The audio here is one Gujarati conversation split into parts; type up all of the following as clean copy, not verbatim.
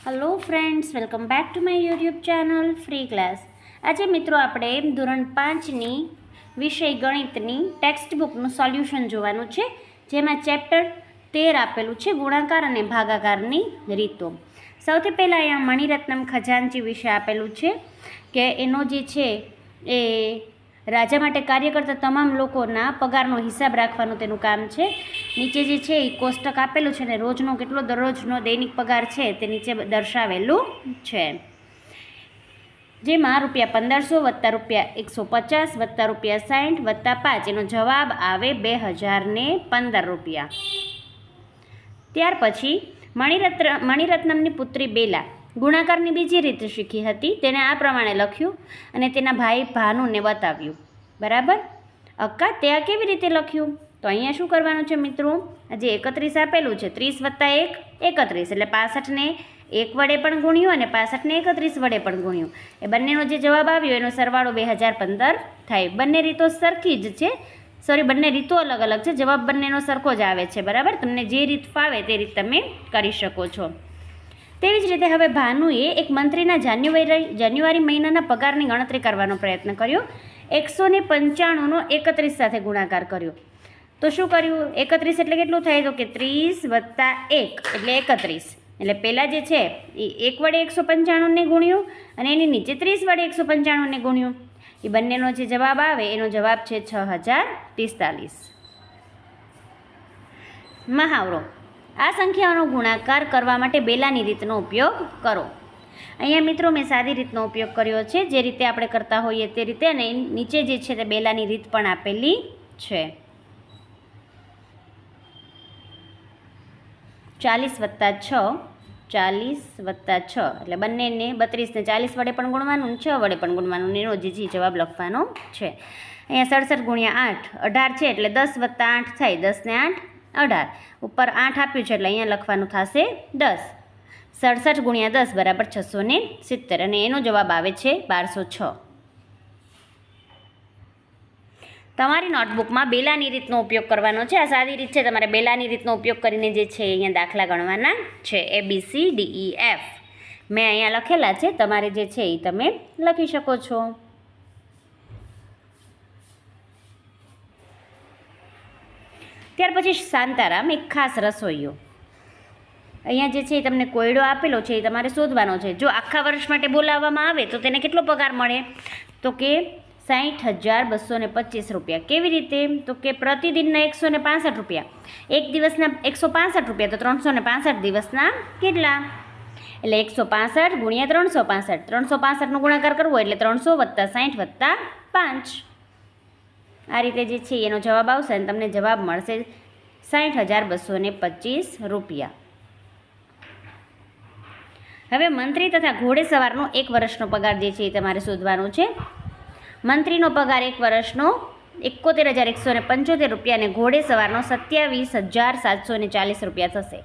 Hello friends, welcome back to my YouTube channel free class. આજે મિત્રો આપણે ધોરણ 5ની વિષય ગણિતની ટેક્સ્ટ બુકનું સોલ્યુશન જોવાનું છે, જેમાં ચેપ્ટર 13 આપેલું છે ગુણાકાર અને ભાગાકારની રીતો. સૌથી પહેલાં અહીંયા મણિરત્નમ ખજાનચી વિશે આપેલું છે કે એનો જે છે એ રાજા માટે કાર્ય કરતા તમામ લોકોના પગારનો હિસાબ રાખવાનું તેનું કામ છે. નીચે જે છે એ કોષ્ટક આપેલું છે અને રોજનો કેટલો દરરોજનો દૈનિક પગાર છે તે નીચે દર્શાવેલું છે, જેમાં ₹1500 વત્તા ₹150 વત્તા ₹60 વત્તા 5 એનો જવાબ આવે ₹2015. ત્યાર પછી મણિરત્નમની પુત્રી બેલા ગુણાકારની બીજી રીત શીખી હતી. તેને આ પ્રમાણે લખ્યું અને તેના ભાઈ ભાનુને બતાવ્યું. બરાબર? અક્કા, તે આ કેવી રીતે લખ્યું? તો અહીંયા શું કરવાનું છે મિત્રો? જે 31 આપેલું છે, 30 વત્તા 1 31, એટલે 65ને 1 વડે પણ ગુણ્યું અને 65ને 31 વડે પણ ગુણ્યું. એ બંનેનો જે જવાબ આવ્યો એનો સરવાળો 2015 થાય. બંને રીતો સરખી જ છે, બંને રીતો અલગ અલગ છે, જવાબ બંનેનો સરખો જ આવે છે. બરાબર? તમને જે રીત ફાવે તે રીત તમે કરી શકો છો. તેવી જ રીતે હવે ભાનુએ એક મંત્રીના જાન્યુઆરી મહિનાના પગારની ગણતરી કરવાનો પ્રયત્ન કર્યો. 195નો 31 સાથે ગુણાકાર કર્યો. તો શું કર્યું? 31 એટલે કેટલું થાય? તો કે 30 વત્તા 1 એટલે 31. એટલે પહેલાં જે છે એ 1 વડે 195ને ગુણ્યું અને એની નીચે 30 વડે 195ને ગુણ્યું. એ બંનેનો જે જવાબ આવે એનો જવાબ છે 6045. મહાવરો: આ સંખ્યાઓનો ગુણાકાર કરવા માટે બેલાની રીતનો ઉપયોગ કરો. અહીંયા મિત્રો મેં સાદી રીતનો ઉપયોગ કર્યો છે, જે રીતે આપણે કરતા હોઈએ તે રીતે, અને નીચે જે છે તે બેલાની રીત પણ આપેલી છે. 40 વત્તા 6 એટલે બંનેને 32ને 40 વડે પણ ગુણવાનું, 6 વડે પણ ગુણવાનું, એનો જે જવાબ લખવાનો છે. અહીંયા 67 ગુણ્યા 8 18 છે, એટલે 10 વત્તા 8 થાય, 10 ને 8 18. ઉપર 8 આપ્યું છે એટલે અહીંયા લખવાનું થશે 10. 67 ગુણ્યા 10 બરાબર 670, અને એનો જવાબ આવે છે 1206. તમારી નોટબુકમાં બેલાની રીતનો ઉપયોગ કરવાનો છે. આ સાદી રીત છે, તમારે બેલાની રીતનો ઉપયોગ કરીને જે છે અહીંયા દાખલા ગણવાના છે. ABCDEF મેં અહીંયા લખેલા છે, તમારે જે છે એ તમે લખી શકો છો. ત્યાર પછી શાંતારામ એક ખાસ રસોઈયો. અહીંયા જે છે એ તમને કોયડો આપેલો છે, એ તમારે શોધવાનો છે. જો આખા વર્ષ માટે બોલાવવામાં આવે તો તેને કેટલો પગાર મળે? તો કે 60,225 રૂપિયા. કેવી રીતે? તો કે પ્રતિદિનના 165 રૂપિયા, એક દિવસના 165 રૂપિયા, તો 365 દિવસના કેટલા? એટલે 165 ગુણ્યા 365. 365નો ગુણાકાર કરવો એટલે 300 વત્તા 60 વત્તા 5. આ રીતે જે છે એનો જવાબ આવશે અને તમને જવાબ મળશે 60,225 રૂપિયા. હવે મંત્રી તથા ઘોડેસવારનો એક વર્ષનો પગાર જે છે એ તમારે શોધવાનો છે. મંત્રીનો પગાર એક વર્ષનો 71,175 રૂપિયા અને ઘોડેસવારનો 27,740 રૂપિયા થશે.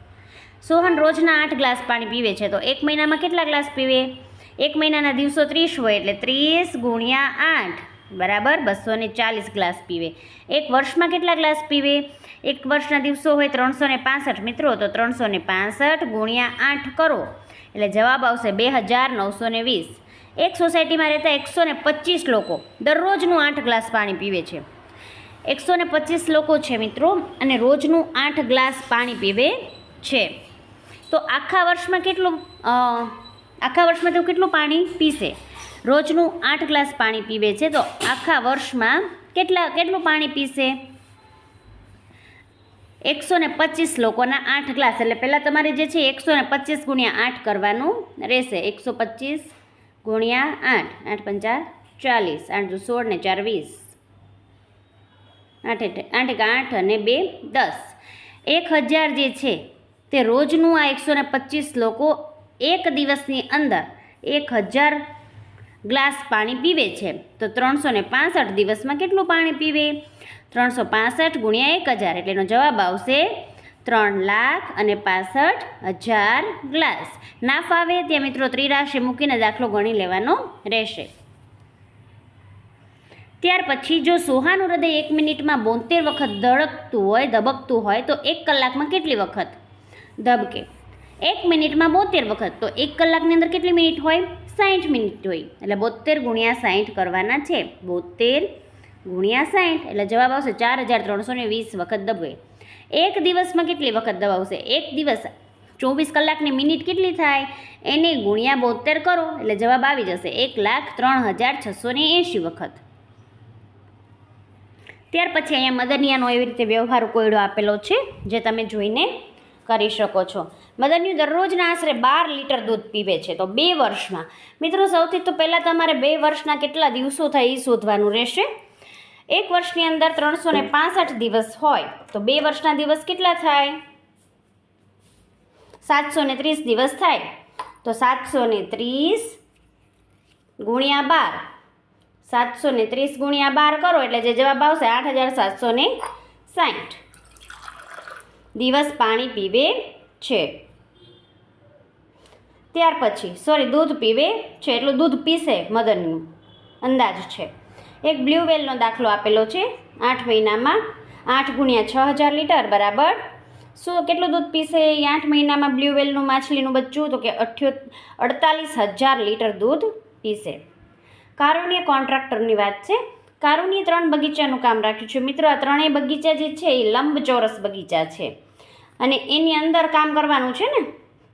સોહન રોજના 8 ગ્લાસ પાણી પીવે છે, તો એક મહિનામાં કેટલા ગ્લાસ પીવે? એક મહિનાના દિવસો 30 હોય એટલે 30 ગુણ્યા 8 બરાબર 240 ગ્લાસ પીવે. એક વર્ષમાં કેટલા ગ્લાસ પીવે? એક વર્ષના દિવસો હોય 365 મિત્રો, તો 365 ગુણ્યા 8 કરો એટલે જવાબ આવશે 2,920. એક સોસાયટીમાં રહેતા 125 લોકો દરરોજનું 8 ગ્લાસ પાણી પીવે છે. 125 લોકો છે મિત્રો, અને રોજનું 8 ગ્લાસ પાણી પીવે છે. તો આખા વર્ષમાં તેઓ કેટલું પાણી પીશે? રોજનું 8 ગ્લાસ પાણી પીવે છે, તો આખા વર્ષમાં કેટલું પાણી પીશે? 125 લોકોના 8 ગ્લાસ, એટલે પહેલાં તમારે જે છે 125 ગુણ્યા 8 કરવાનું રહેશે. 125 ગુણ્યા 8, 8 પંચા 40, 8 દુ 16 ને 4 20, 8 અને 2 10. 1000 જે છે તે રોજનું આ 125 લોકો એક દિવસની અંદર 1000 ગ્લાસ પાણી પીવે છે, તો 365 દિવસમાં કેટલું પાણી પીવે? 365 ગુણ્યા 1000 એટલે એનો જવાબ આવશે 3,65,000 ગ્લાસ. ના ફાવે ત્યાં મિત્રો ત્રિરાશી મૂકીને દાખલો ગણી લેવાનો રહેશે. ત્યાર પછી જો સોહાનું હૃદય 1 મિનિટમાં 72 વખત ધબકતું હોય તો 1 કલાકમાં કેટલી વખત ધબકે? 1 મિનિટમાં 72 વખત, તો 1 કલાકની અંદર કેટલી મિનિટ હોય? 60 મિનિટ હોય. એટલે 72 ગુણ્યા 60 કરવાના છે. 72 ગુણ્યા 60 એટલે જવાબ આવશે 4320 વખત દબાવે. એક દિવસમાં કેટલી વખત દબાવશે? એક દિવસ 24 કલાકની મિનિટ કેટલી થાય? એને ગુણ્યા 72 કરો એટલે જવાબ આવી જશે 1,03,680 વખત. ત્યાર પછી અહીંયા મદનિયાનો એવી રીતે વ્યવહાર કોયડો આપેલો છે, જે તમે જોઈને કરી શકો છો. મદનિયું દરરોજના આશરે 12 લીટર દૂધ પીવે છે, તો 2 વર્ષમાં. મિત્રો સૌથી તો પહેલાં તમારે 2 વર્ષના કેટલા દિવસો થાય એ શોધવાનું રહેશે. 1 વર્ષની અંદર 365 દિવસ હોય, તો 2 વર્ષના દિવસ કેટલા થાય? 730 દિવસ થાય. તો 730 ગુણ્યા 12, 730 ગુણ્યા 12 કરો એટલે જે જવાબ આવશે 8,760 દિવસ પાણી પીવે છે. ત્યાર પછી દૂધ પીવે છે, એટલું દૂધ પીશે મદનનું અંદાજ છે. એક બ્લુ વેલનો દાખલો આપેલો છે. 8 મહિનામાં 8 ગુણ્યા 6000 લીટર બરાબર કેટલું દૂધ પીશે? 8 મહિનામાં બ્લુ વેલનું માછલીનું બચ્ચું, તો કે 48,000 લીટર દૂધ પીશે. કારુણ્ય કોન્ટ્રાક્ટરની વાત છે. કારુણ્ય 3 બગીચાનું કામ રાખ્યું છે. મિત્રો આ ત્રણેય બગીચા જે છે એ લંબચોરસ બગીચા છે અને એની અંદર કામ કરવાનું છે ને,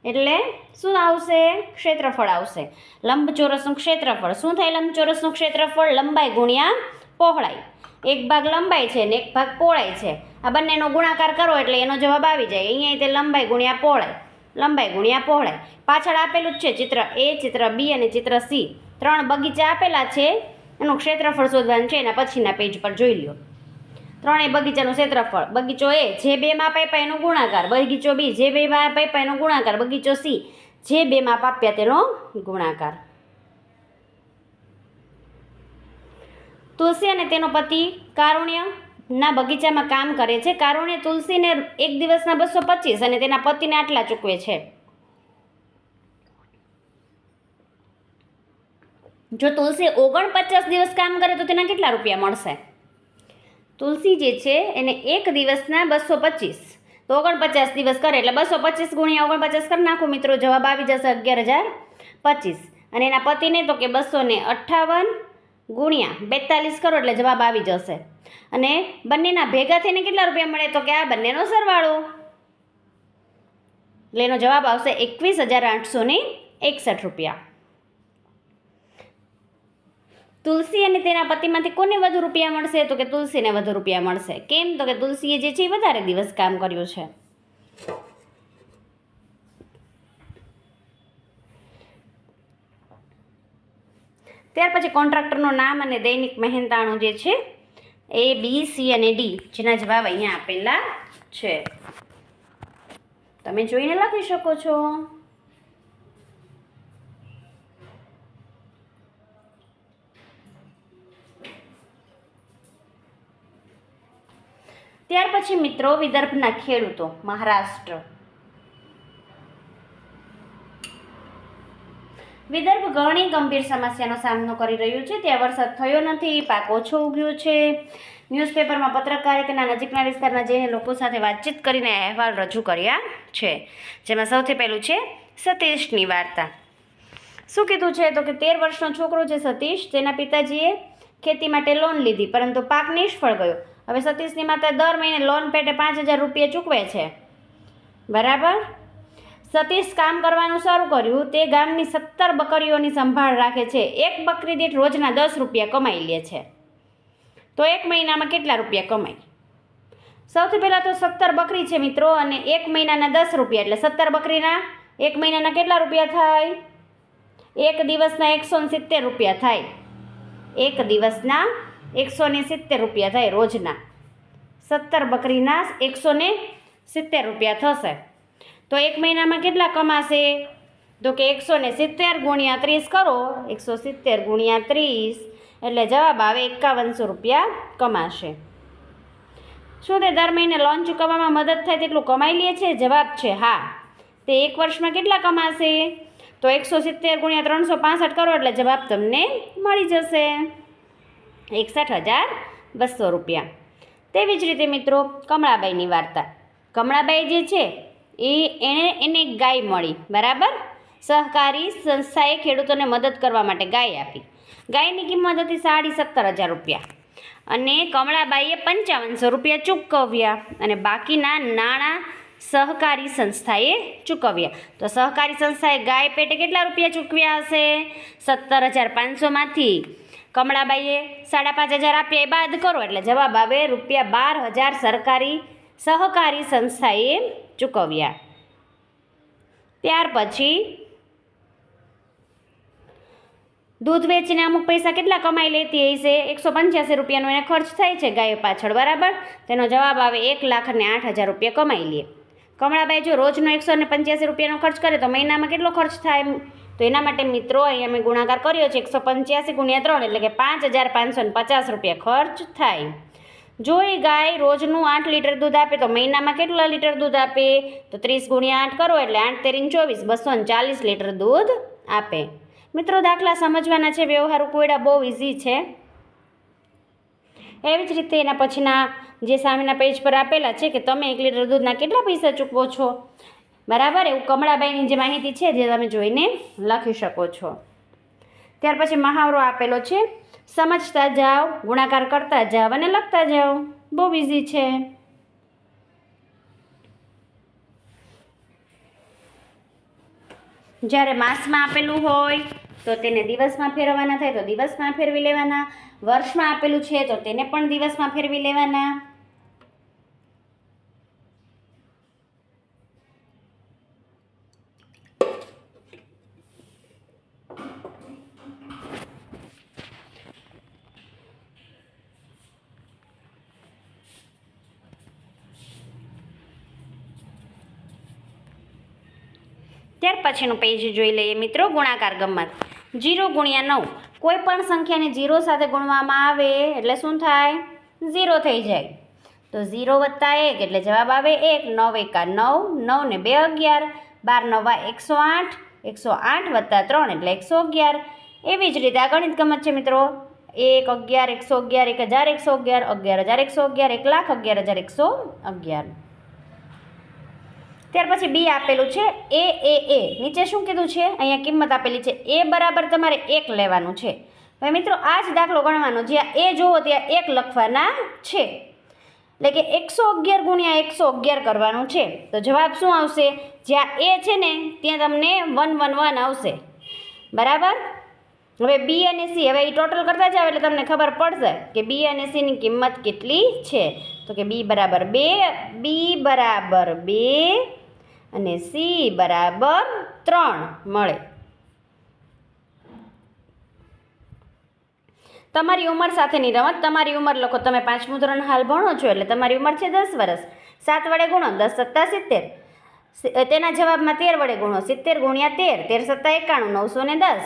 એટલે શું આવશે? ક્ષેત્રફળ આવશે. લંબચોરસનું ક્ષેત્રફળ શું થાય? લંબચોરસનું ક્ષેત્રફળ લંબાઈ ગુણ્યા પહોળાઈ. એક ભાગ લંબાઈ છે ને એક ભાગ પહોળાઈ છે. આ બંનેનો ગુણાકાર કરો એટલે એનો જવાબ આવી જાય. અહીંયા તે લંબાઈ ગુણ્યા પહોળાઈ, લંબાઈ ગુણ્યા પહોળાઈ. પાછળ આપેલું જ છે ચિત્ર A, ચિત્ર B અને ચિત્ર C. 3 બગીચા આપેલા છે, એનું ક્ષેત્રફળ શોધવાનું છે. એના પછીના પેજ પર જોઈ લો. ત્રણેય બગીચાનું ક્ષેત્રફળ. બગીચો A જે 2 માપ આપ્યા એનો ગુણાકાર, બગીચો B જે 2 માપ આપ્યા એનો ગુણાકાર, બગીચો C જે 2 માપ આપ્યા તેનો ગુણાકાર. તુલસી અને તેનો પતિ કારુણ્યના બગીચામાં કામ કરે છે. કારુણ્ય તુલસીને એક દિવસના 225 અને તેના પતિને આટલા ચૂકવે છે. જો તુલસી 49 દિવસ કામ કરે તો તેના કેટલા રૂપિયા મળશે? તુલસી જે છે એને એક દિવસના 225, તો 49 દિવસ કરે એટલે 225 ગુણ્યા 49 કરી નાખો મિત્રો, જવાબ આવી જશે 11,025. અને એના પતિને તો કે 258 ગુણ્યા 42 કરો એટલે જવાબ આવી જશે. અને બંનેના ભેગા થઈને કેટલા રૂપિયા મળે? તો કે આ બંનેનો સરવાળો, એટલે એનો જવાબ આવશે 21,861 રૂપિયા. તુલસી અને તેના પતિમાંથી કોને વધુ રૂપિયા મળશે? તો કે તુલસીને વધુ રૂપિયા મળશે. કેમ? તો કે તુલસીએ જે છે એ વધારે દિવસ કામ કર્યું છે. ત્યાર પછી કોન્ટ્રાક્ટરનું નામ અને દૈનિક મહેનતાણું જે છે A, B, C અને D, જેના જવાબ અહીંયા આપેલા છે. તમે જોઈને લખી શકો છો. ત્યાર પછી મિત્રો વિદર્ભના ખેડૂતો, મહારાષ્ટ્ર. વિદર્ભ ઘણી ગંભીર સમસ્યાનો સામનો કરી રહ્યું છે. ત્યાં વરસાદ થયો નથી, પાક ઓછો ઉગ્યો છે. ન્યૂઝપેપરમાં પત્રકારિતાના નજીકના વિસ્તારના જઈને લોકો સાથે વાતચીત કરીને અહેવાલ રજૂ કર્યા છે. જેમાં સૌથી પહેલું છે સતીશની વાર્તા. શું કીધું છે? તો કે 13 વર્ષનો છોકરો છે સતીશ, તેના પિતાજીએ ખેતી માટે લોન લીધી પરંતુ પાક નિષ્ફળ ગયો. હવે સતીશની માતા દર મહિને લોન પેટે 5,000 રૂપિયા ચૂકવે છે. બરાબર. સતીશ કામ કરવાનું શરૂ કર્યું. તે ગામની 17 બકરીઓની સંભાળ રાખે છે. એક બકરી દીઠ રોજના 10 રૂપિયા કમાઈ લે છે. તો એક મહિનામાં કેટલા રૂપિયા કમાય? સૌથી પહેલાં તો 17 બકરી છે મિત્રો, અને એક મહિનાના 10 રૂપિયા એટલે 17 બકરીના એક મહિનાના કેટલા રૂપિયા થાય? એક દિવસના 170 રૂપિયા થાય. એક દિવસના 170 રૂપિયા થાય રોજના. 17 બકરીના 170 રૂપિયા થશે. તો એક મહિનામાં કેટલા કમાશે? તો કે 170 ગુણ્યા 30 કરો, 170 ગુણ્યા 30 એટલે જવાબ આવે 5100 રૂપિયા કમાશે. શું તે દર મહિને લોન ચૂકવવામાં મદદ થાય તેટલું કમાઈ લે છે? જવાબ છે હા. તે એક વર્ષમાં કેટલા કમાશે? તો 170 ગુણ્યા 365 કરો એટલે જવાબ તમને મળી જશે 61,200 રૂપિયા. તેવી જ રીતે મિત્રો કમળાબાઈની વાર્તા. કમળાબાઈ જે છે એને ગાય મળી, બરાબર. સહકારી સંસ્થાએ ખેડૂતોને મદદ કરવા માટે ગાય આપી. ગાયની કિંમત હતી 17,500 રૂપિયા અને કમળાબાઈએ 5500 રૂપિયા ચૂકવ્યા અને બાકીના નાણાં સહકારી સંસ્થાએ ચૂકવ્યા. તો સહકારી સંસ્થાએ ગાય પેટે કેટલા રૂપિયા ચૂકવ્યા હશે? 17,500માંથી કમળાબાઈએ 5,500 આપ્યા એ બાદ કરો એટલે જવાબ આવે ₹12,000 સહકારી સંસ્થાએ ચૂકવ્યા. ત્યાર પછી દૂધ વેચીને અમુક પૈસા કેટલા કમાઈ લેતી હશે? 185 રૂપિયાનો એને ખર્ચ થાય છે ગાયો પાછળ, બરાબર. તેનો જવાબ આવે 1,08,000 રૂપિયા કમાઈ લે. કમળાબાઈ જો રોજનો 185 રૂપિયાનો ખર્ચ કરે તો મહિનામાં કેટલો ખર્ચ થાય? તો એના માટે મિત્રો અહીંયા મેં ગુણાકાર કર્યો છે. 185 × 3 એટલે કે 5,550 રૂપિયા ખર્ચ થાય. જો એ ગાય રોજનું 8 લીટર દૂધ આપે તો મહિનામાં કેટલા લીટર દૂધ આપે? તો 30 × 8 કરો એટલે 8 × 3 = 24, 240 લીટર દૂધ આપે. મિત્રો દાખલા સમજવાના છે, વ્યવહારુ કોયડા બહુ ઇઝી છે. એવી જ રીતે એના પછીના જે સામેના પેજ પર આપેલા છે કે તમે 1 લીટર દૂધના કેટલા પૈસા ચૂકવો છો, બરાબર. એવું કમળાબાઈની જે માહિતી છે જે તમે જોઈને લખી શકો છો. ત્યાર પછી મહાવરો આપેલો છે, સમજતા જાઓ, ગુણાકાર કરતા જાઓ અને લખતા જાઓ. બહુ ઇઝી છે. જ્યારે માસમાં આપેલું હોય તો તેને દિવસમાં ફેરવવાના થાય તો દિવસમાં ફેરવી લેવાના. વર્ષમાં આપેલું છે તો તેને પણ દિવસમાં ફેરવી લેવાના. ત્યાર પછીનું પેજ જોઈ લઈએ મિત્રો, ગુણાકાર ગમ્મત. 0 × 9. કોઈ પણ સંખ્યાને 0 સાથે ગુણવામાં આવે એટલે શું થાય? 0 થઈ જાય. તો 0 + 1 એટલે જવાબ આવે 1. 9 × 1 = 9, 9 ને 2 = 11. 12 × 9 = 108. 108 + 3 એટલે 111. એવી જ રીતે આ ગણિત ગમ્મત છે મિત્રો. 1 11 111 1111 11111 1,11,111. ત્યાર પછી બી આપેલું છે એ. નીચે શું કીધું છે? અહીંયા કિંમત આપેલી છે. એ બરાબર તમારે 1 લેવાનું છે. હવે મિત્રો આ જ દાખલો ગણવાનો. જ્યાં એ જોવો ત્યાં 1 લખવાના છે. એટલે કે 111 × 111 કરવાનું છે. તો જવાબ શું આવશે? જ્યાં એ છે ને ત્યાં તમને 111 આવશે, બરાબર. હવે બી અને સી, હવે એ ટોટલ કરતા જાવ એટલે તમને ખબર પડશે કે બી અને સીની કિંમત કેટલી છે. તો કે બી બરાબર 2 અને સી બરાબર 3 મળે. તમારી ઉંમર સાથેની રમત. તમારી ઉંમર લખો. તમે 5મું ધોરણ હાલ ભણો છો એટલે તમારી ઉંમર છે 10 વર્ષ. 7 વડે ગુણો, 10 + 70. તેના જવાબમાં 13 વડે ગુણો, 70 × 13, 13 + 7 = 91.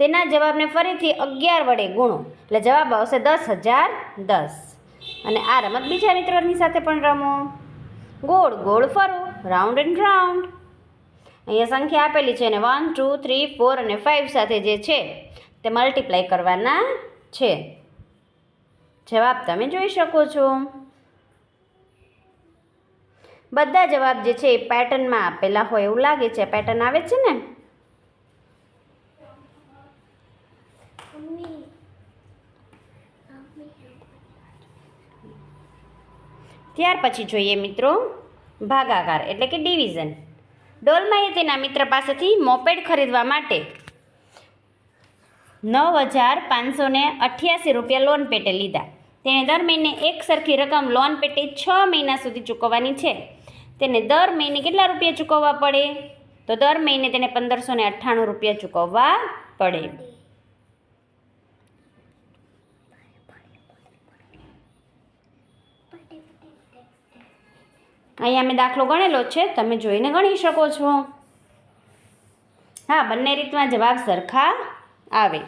તેના જવાબને ફરીથી 11 વડે ગુણો એટલે જવાબ આવશે 10,010. અને આ રમત બીજા મિત્રોની સાથે પણ રમો. ગોળ ગોળ ફરો, રાઉન્ડ એન્ડ રાઉન્ડ. અહીંયા સંખ્યા આપેલી છે અને 1 2 3 4 અને 5 સાથે જે છે તે મલ્ટીપ્લાય કરવાના છે. જવાબ તમે જોઈ શકો છો. બધા જવાબ જે છે એ પેટર્નમાં આપેલા હોય એવું લાગે છે. પેટર્ન આવે છે ને. ત્યાર પછી જોઈએ મિત્રો ભાગાકાર એટલે કે ડિવિઝન. ડોલમાએ તેના મિત્ર પાસેથી મોપેડ ખરીદવા માટે 9,588 રૂપિયા લોન પેટે લીધા. તેણે દર મહિને એક સરખી રકમ લોન પેટે 6 મહિના સુધી ચૂકવવાની છે. તેને દર મહિને કેટલા રૂપિયા ચૂકવવા પડે? તો દર મહિને તેને 1,598 રૂપિયા ચૂકવવા પડે. અહીંયા મેં દાખલો ગણેલો છે, તમે જોઈને ગણી શકો છો. હા, બંને રીતમાં જવાબ સરખા આવે.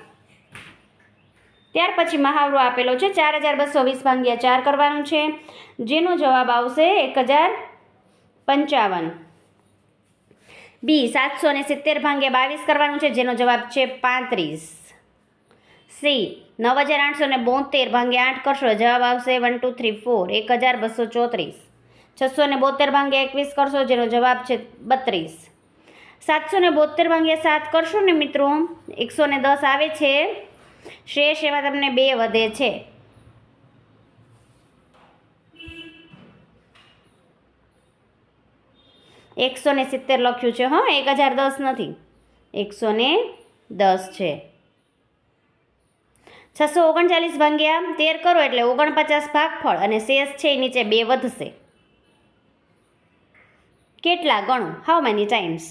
ત્યાર પછી મહાવરો આપેલો છે. 4,220 × 4 કરવાનું છે, જેનો જવાબ આવશે 1,055. બી 770 × 22 કરવાનું છે, જેનો જવાબ છે 35. સી 9,872 × 8 કરશો, જવાબ આવશે 1 2 3 4 1,234. 672 ભાગ્યા 21 કરશો, જેનો જવાબ છે 32. 772 ભાગ્યા 7 કરશો ને મિત્રો, 110 આવે છે. શેષ એમાં તમને 2 વધે છે. 170 લખ્યું છે, હા, 1010 નથી, 110 છે. 639 ભાગ્યા 13 કરો એટલે 49 ભાગફળ, અને શેષ છે એ નીચે 2 વધશે. કેટલા ગણો? How many times?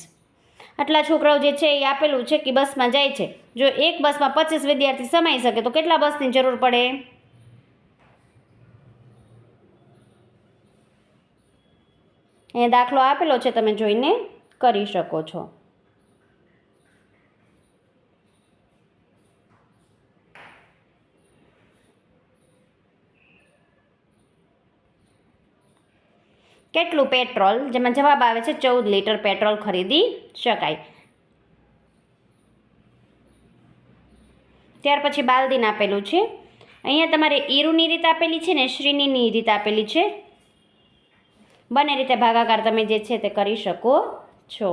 આટલા છોકરાઓ જે છે એ આપેલું છે કે બસમાં જાય છે. જો એક બસમાં 25 વિદ્યાર્થી સમાઈ શકે તો કેટલા બસની જરૂર પડે? અહીંયા દાખલો આપેલો છે, તમે જોઈને કરી શકો છો. કેટલું પેટ્રોલ? જેમાં જવાબ આવે છે 14 લીટર પેટ્રોલ ખરીદી શકાય. ત્યાર પછી બાલદીન આપેલું છે. અહીંયા તમારે ઈરુની રીત આપેલી છે ને શ્રીનીની રીત આપેલી છે. બંને રીતે ભાગાકાર તમે જે છે તે કરી શકો છો.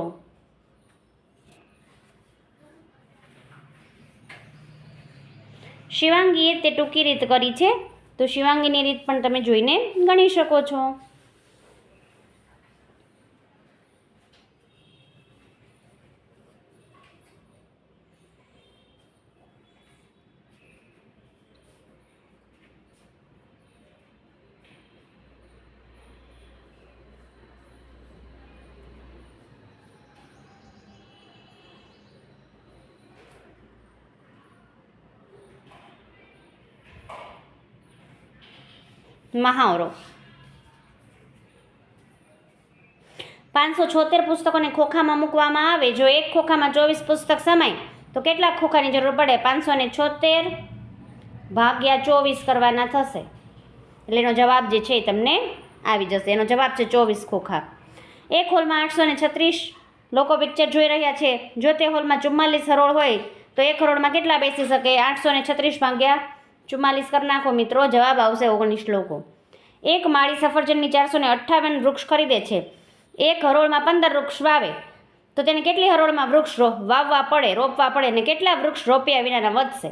શિવાંગીએ તે ટૂંકી રીત કરી છે, તો શિવાંગીની રીત પણ તમે જોઈને ગણી શકો છો. મહાવરો. 576 પુસ્તકોને ખોખામાં મૂકવામાં આવે. જો એક ખોખામાં 24 પુસ્તક સમાય તો કેટલા ખોખાની જરૂર પડે? 576 ભાગ્યા 24 કરવાના થશે, એટલે એનો જવાબ જે છે એ તમને આવી જશે. એનો જવાબ છે 24 ખોખા. એક હોલમાં 836 લોકો પિક્ચર જોઈ રહ્યા છે. જો તે હોલમાં 44 હરોળ હોય તો એક હરોળમાં કેટલા બેસી શકે? 836 ભાગ્યા 44 કરી નાખો મિત્રો, જવાબ આવશે 19 લોકો. એક માળી સફરજનની 458 વૃક્ષ ખરીદે છે. એક હરોળમાં 15 વૃક્ષ વાવે તો તેને કેટલી હરોળમાં વૃક્ષ વાવવા પડે, રોપવા પડે, અને કેટલા વૃક્ષ રોપ્યા વિનાના વધશે?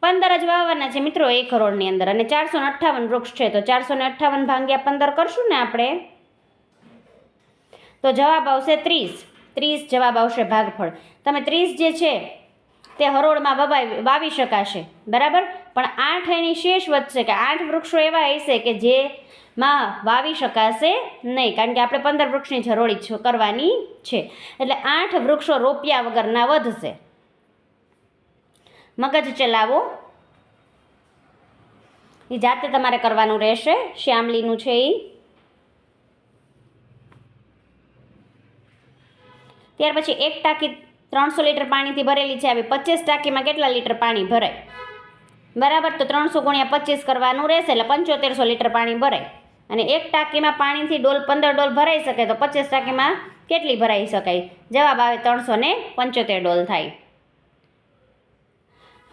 15 જ વાવવાના છે મિત્રો એક હરોળની અંદર, અને 458 વૃક્ષ છે, તો 458 ભાગ્યા 15 કરશું ને આપણે, તો જવાબ આવશે 30. 30 જવાબ આવશે ભાગફળ. તમે 30 જે છે તે હરોળમાં વાવી શકાશે, બરાબર, પણ 8 એની શેષ વધશે કે 8 વૃક્ષો એવા હશે કે જેમાં વાવી શકાશે નહીં, કારણ કે આપણે 15 વૃક્ષની જ હરોળી કરવાની છે. એટલે 8 વૃક્ષો રોપ્યા વગરના વધશે. મગજ ચલાવો, એ જાતે તમારે કરવાનું રહેશે. શ્યામલીનું છે એ. ત્યાર પછી એક ટાંકી 300 લીટર પાણીથી ભરેલી છે. આવી 25 ટાંકીમાં કેટલા લીટર પાણી ભરાય? બરાબર, તો 300 ગુણ્યા 25 કરવાનું રહેશે, એટલે 7500 લીટર પાણી ભરાય. અને એક ટાંકીમાં પાણીથી 15 ડોલ ભરાઈ શકે, તો 25 ટાંકીમાં કેટલી ભરાઈ શકાય? જવાબ આવે 375 ડોલ થાય.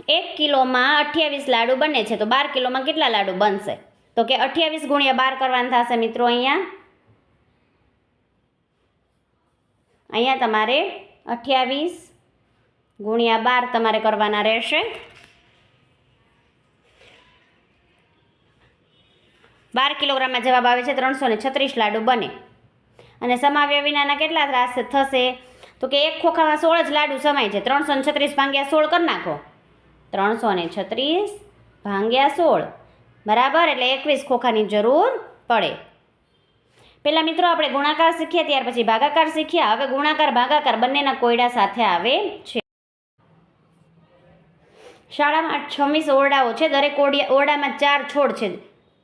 1 કિલોમાં 28 લાડુ બને છે, તો 12 કિલોમાં કેટલા લાડુ બનશે? તો કે 28 ગુણ્યા 12 કરવાનું થશે મિત્રો. અહીંયા તમારે 28 ગુણ્યા 12 તમારે કરવાના રહેશે. 12 કિલોગ્રામમાં જવાબ આવે છે 336 લાડુ બને. અને સમાવ્યા વિનાના કેટલા થશે? તો કે એક ખોખામાં 16 જ લાડુ સમાય છે. 336 ભાગ્યા 16 કરી નાખો. 336 ભાગ્યા 16 બરાબર, એટલે 21 ખોખાની જરૂર પડે. પહેલાં મિત્રો આપણે ગુણાકાર શીખ્યા, ત્યાર પછી ભાગાકાર શીખ્યા. હવે ગુણાકાર ભાગાકાર બંનેના કોયડા સાથે આવે છે. શાળામાં 26 ઓરડાઓ છે. દરેક ઓરડામાં 4 છોડ છે.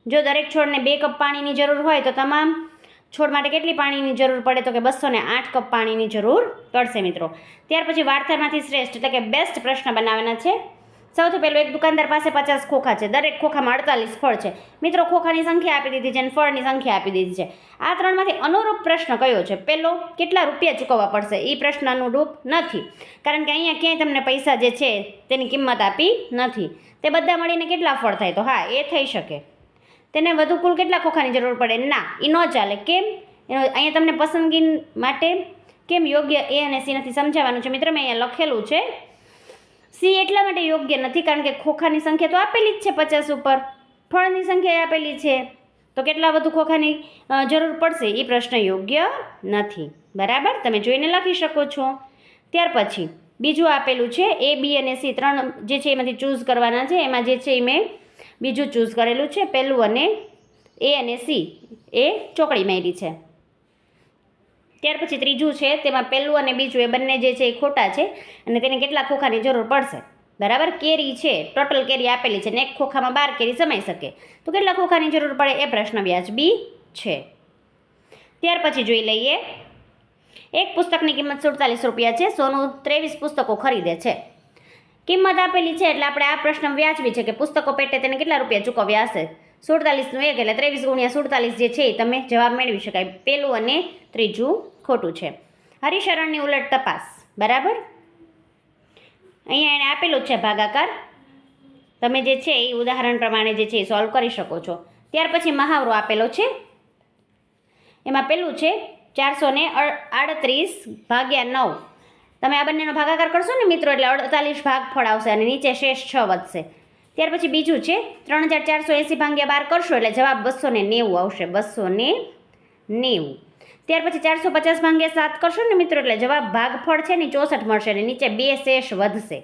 જો દરેક છોડને 2 કપ પાણીની જરૂર હોય તો તમામ છોડ માટે કેટલી પાણીની જરૂર પડે? તો કે 208 કપ પાણીની જરૂર પડશે મિત્રો. ત્યાર પછી વાર્તામાંથી શ્રેષ્ઠ એટલે કે બેસ્ટ પ્રશ્ન બનાવવાના છે. સૌથી પહેલું, એક દુકાનદાર પાસે 50 ખોખા છે. દરેક ખોખામાં 48 ફળ છે. મિત્રો ખોખાની સંખ્યા આપી દીધી છે અને ફળની સંખ્યા આપી દીધી છે. આ ત્રણમાંથી અનુરૂપ પ્રશ્ન કયો છે? પહેલો, કેટલા રૂપિયા ચૂકવવા પડશે? એ પ્રશ્ન અનુરૂપ નથી, કારણ કે અહીંયા ક્યાંય તમને પૈસા જે છે તેની કિંમત આપી નથી. તે બધા મળીને કેટલા ફળ થાય? તો હા, એ થઈ શકે. તેને વધુ કુલ કેટલા ખોખાની જરૂર પડે? ના, એ ન ચાલે. કેમ? અહીંયા તમને પસંદગી માટે કેમ યોગ્ય એ અને સી નથી સમજાવવાનું છે મિત્રો. મેં અહીંયા લખેલું છે સી એટલા માટે યોગ્ય નથી કારણ કે ખોખાની સંખ્યા તો આપેલી જ છે 50 ઉપર, ફળની સંખ્યા આપેલી છે, તો કેટલા વધુ ખોખાની જરૂર પડશે એ પ્રશ્ન યોગ્ય નથી. બરાબર, તમે જોઈને લખી શકો છો. ત્યાર પછી બીજું આપેલું છે એ, બી અને સી 3 જે છે એમાંથી ચૂઝ કરવાના છે. એમાં જે છે એ મેં બીજું ચૂઝ કરેલું છે, પહેલું અને એ અને સી એ ચોકડી મારી છે. ત્યાર પછી ત્રીજું છે તેમાં પહેલું અને બીજું એ બંને જે છે એ ખોટા છે અને તેને કેટલા ખોખાની જરૂર પડશે. બરાબર, કેરી છે, ટોટલ કેરી આપેલી છે ને એક ખોખામાં 12 કેરી સમાઈ શકે, તો કેટલા ખોખાની જરૂર પડે એ પ્રશ્ન વ્યાજબી છે. ત્યાર પછી જોઈ લઈએ, એક પુસ્તકની કિંમત 47 રૂપિયા છે, સોનું 23 પુસ્તકો ખરીદે છે. કિંમત આપેલી છે એટલે આપણે આ પ્રશ્ન વ્યાજબી છે કે પુસ્તકો પેટે તેને કેટલા રૂપિયા ચૂકવ્યા હશે. 47 નું 1 એટલે 23 × 47 જે છે એ તમે જવાબ મેળવી શકાય. પહેલું અને ત્રીજું ખોટું છે. હરિશરણની ઉલટ તપાસ. બરાબર, અહીંયા એને આપેલું જ છે ભાગાકાર, તમે જે છે એ ઉદાહરણ પ્રમાણે જે છે એ સોલ્વ કરી શકો છો. ત્યાર પછી મહાવરો આપેલો છે, એમાં પેલું છે 438 ભાગ્યા 9. તમે આ બંનેનો ભાગાકાર કરશો ને મિત્રો એટલે 48 ભાગફળ આવશે અને નીચે શેષ 6 વધશે. ત્યાર પછી બીજું છે 3480 ભાગ્યા 12 કરશો એટલે જવાબ 290 આવશે, 290. ત્યાર પછી 450 ભાગ્યા 7 કરશો ને મિત્રો એટલે જવાબ ભાગફળ છે ને 64 મળશે અને નીચે 2 શેષ વધશે.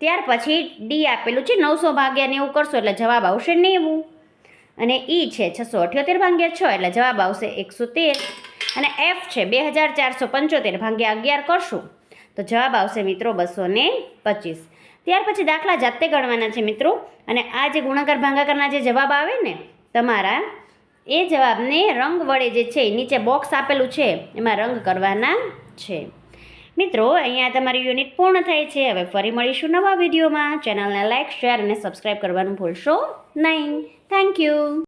ત્યાર પછી ડી આપેલું છે 900 ભાગ્યા 90 કરશો એટલે જવાબ આવશે 90 અને ઈ છે 678 ભાગ્યા 6 એટલે જવાબ આવશે 113 અને એફ છે 2475 ભાગ્યા 11 કરશું તો જવાબ આવશે મિત્રો 225. ત્યાર પછી દાખલા જાતે ગણવાના છે મિત્રો અને આ જે ગુણાકાર ભાગાકારના જે જવાબ આવે ને તમારા એ જવાબને રંગ વડે જે છે નીચે બોક્સ આપેલું છે એમાં રંગ કરવાના છે. મિત્રો અહીંયા તમારી યુનિટ પૂર્ણ થાય છે. હવે ફરી મળીશું નવા વિડીયોમાં. ચેનલને લાઇક, શેર અને સબસ્ક્રાઈબ કરવાનું ભૂલશો નહીં. Thank you.